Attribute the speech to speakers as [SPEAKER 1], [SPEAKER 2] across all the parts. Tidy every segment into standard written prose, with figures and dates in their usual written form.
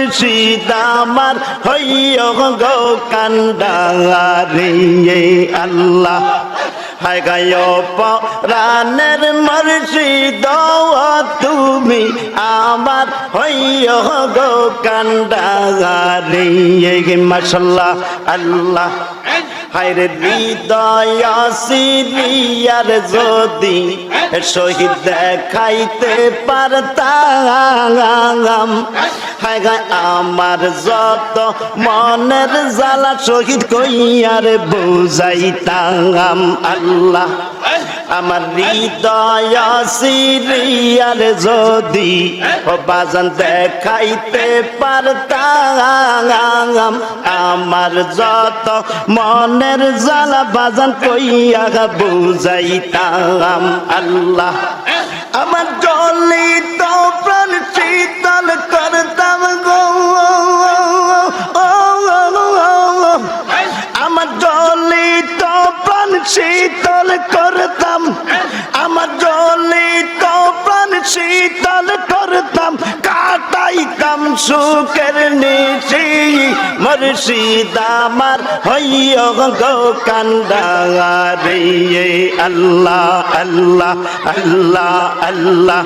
[SPEAKER 1] মুর্শিদ আমার হইয় গো কান্ডারি আল্লাহ হায় গায় প্রাণের মুর্শিদ তুমি আমার হইয় গো কান্ডারি মাশাআল্লাহ আল্লাহ হায়রে হৃদয় সিরিয়ার যদি শহীদ দেখাইতে পারতাম হায় গায় আমার যত মনের জ্বালা শহীদ কইয়ার বুঝাইতাম আল্লাহ আমার হৃদয় সিরিয়ার যদি বাজান দেখাইতে পারতাম আমার যত মনের জ্বালা বাজান কইয়া বুঝাইতাম আল্লাহ আমার জ্বলিত প্রাণ শীতল করতাম গো আমার জ্বলিত প্রাণ শীতল করতাম আমার জ্বলিত প্রাণ শীতল করতাম কাটাইতাম সুখের নিশি মুর্শিদ আমার হইয় গো কান্ডারি আল্লাহ আল্লাহ আল্লাহ আল্লাহ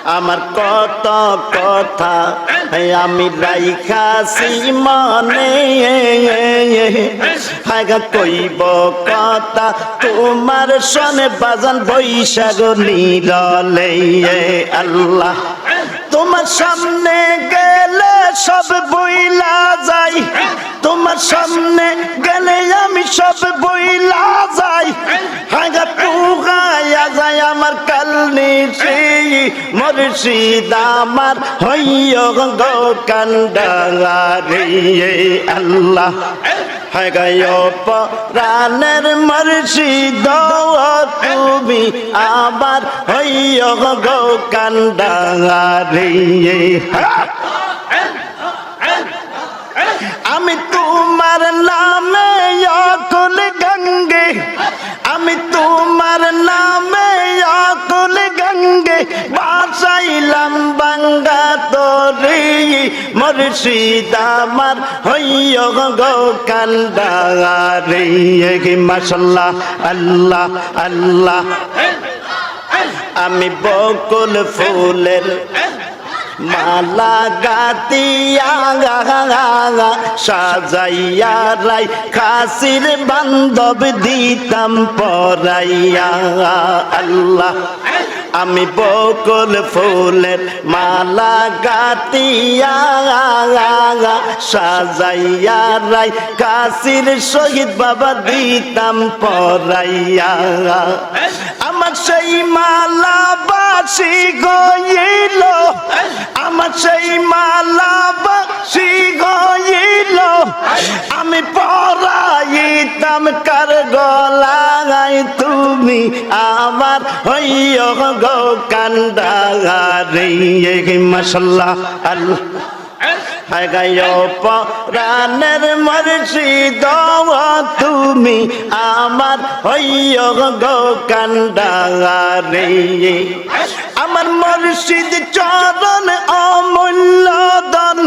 [SPEAKER 1] আমার কত কথা আমি রাইখাছি মনে হাগা কইব কথা তোমার সনে বাজান বৈশাখ নিরলে আল্লাহ তোমার সামনে গেলে সব বইলা যাই তোমার সামনে গেলে আমি সব বইলা যাই হাগা পুগায়া যায় আমার কালনি সেই মুর্শিদ আমার হইয় গো কান্ডারি আল্লাহ হায় গায় প্রাণের মুর্শিদ তুমি আবার হইয় গো কান্ডারি আমি তোমার নামে অকুল গঙ্গে আমি তোমার নামে অকুল গঙ্গে বাসাইলাম বাঙ্গা তোরে মুর্শিদ আমার হইয় গো কান্ডারি মাশাআল্লাহ আল্লাহ আল্লাহ আমি বকুল ফুলের মালা গাতিয়া সাজাইয়া রাই খাসির বান্ধব দিতাম পরাইয়া আল্লাহ আমি বকুল ফুলের মালা গাতিয়া সাজাইয়া রাই কাশির শহীদ বাবা দিতাম পরাইয়া আমার সেই মালা বাসি গইল আমার সেই মালা বাসি গইল আমি পরাইতাম কার গলায় তুমি আমার হইয় গো কান্ডারি মাশাআল্লাহ আল্লাহ হায় গায় প্রাণের মুর্শিদ তুমি আমার হইয় গো কান্ডারি আমার মুর্শিদ চরণ অমূল্য দান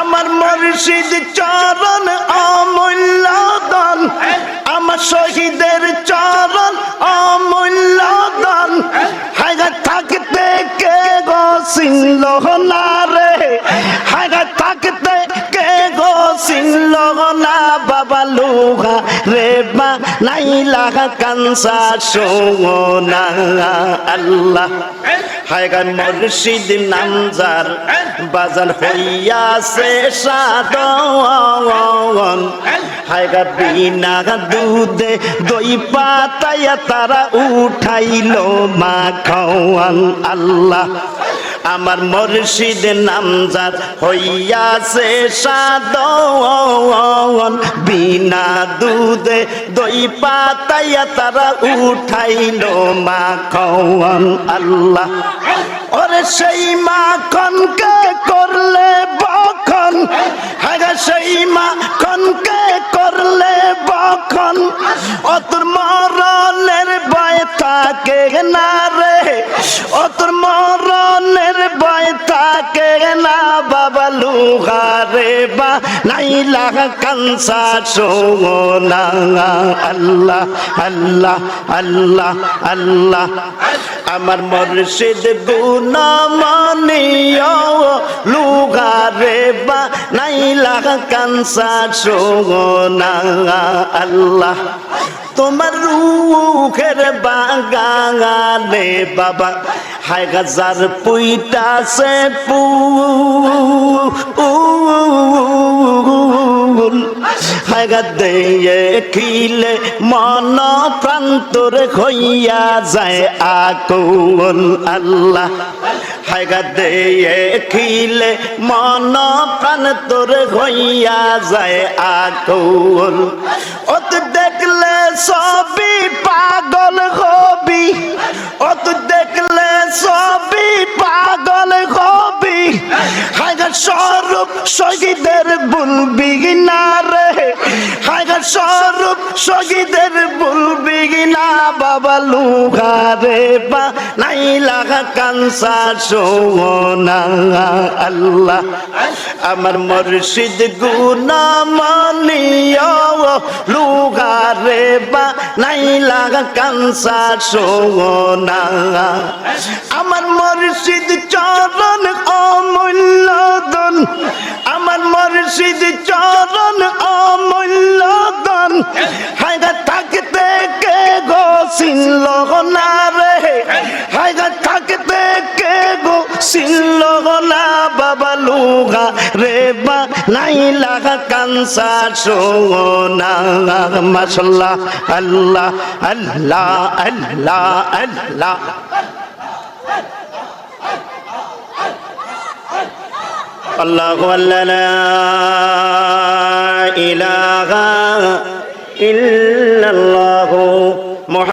[SPEAKER 1] আমার মুর্শিদ চরণ অমূল্য দান আমার শহীদের চরণ অমূল্য দান হায় থাকতে কে গো চিনল না রে হায় থাকতে কে গো চিনল না বাবা লোহা রে বা নাইলা কানসা সোনা আল্লাহ হায় গান মুর্শিদ নামজার বাজার হইয়াছে সাদন হায় গা বিনা দুধে দই পাতায়া তারা উঠাইল মাখন আল্লাহ আমার মুর্শিদ নামজার হইয়াছে সাদন বিনা দুধে দই পাতায়া তারা উঠাইল মাখন আল্লাহ ওরে সেই মাখনকে করলে বখন হাগা সেই মাখনকে করলে বখন অতর মরণের ভয় ও তোর মরণের ভয় থাকে না বাবা লুহারে বা নাইলা কানসা সোনা আল্লাহ আল্লাহ আল্লাহ আল্লাহ আমার মুর্শিদ গুণমানিও লুহারে বা নাইলা কানসা সোনা আল্লাহ তোমার রূহের বাগানে বাবা হায় গাজার পুইটাছে ফুল হায় গা দেখিলে মন প্রান্তর হইয়া যায় আকুল আল্লাহ হায় গা দেখিলে মন প্রান্তর হইয়া যায় আকুল ও তো দেখলে সবই পাগল হবি ও তো দেখলে সবই পাগল হবি হায়গা স্বরূপ শহীদের বলবি না রে হায়গা স্বরূপ শহীদের বলবি না বাবা লুহারে বা নাই লাগা কানসা সোনা আল্লাহ আমার মুর্শিদ গুণমানিও লুহারে বা নাই লাগা কানসা সোনা আমার মুর্শিদ চরণ অমূল্য ধন আমার মুর্শিদ চরণ অমূল্য ধন হায়গা থাকতে কে গো চিনল না রে হায়গা থাকতে কে গো চিনল না বাবা লুহা রে বা নাই লাগা কানসা সোনা মাশাআল্লাহ আল্লাহ আল্লাহ আল্লাহ আল্লাহ আল্লাহু আল্লাহ লা ইলাহা ইল্লাল্লাহ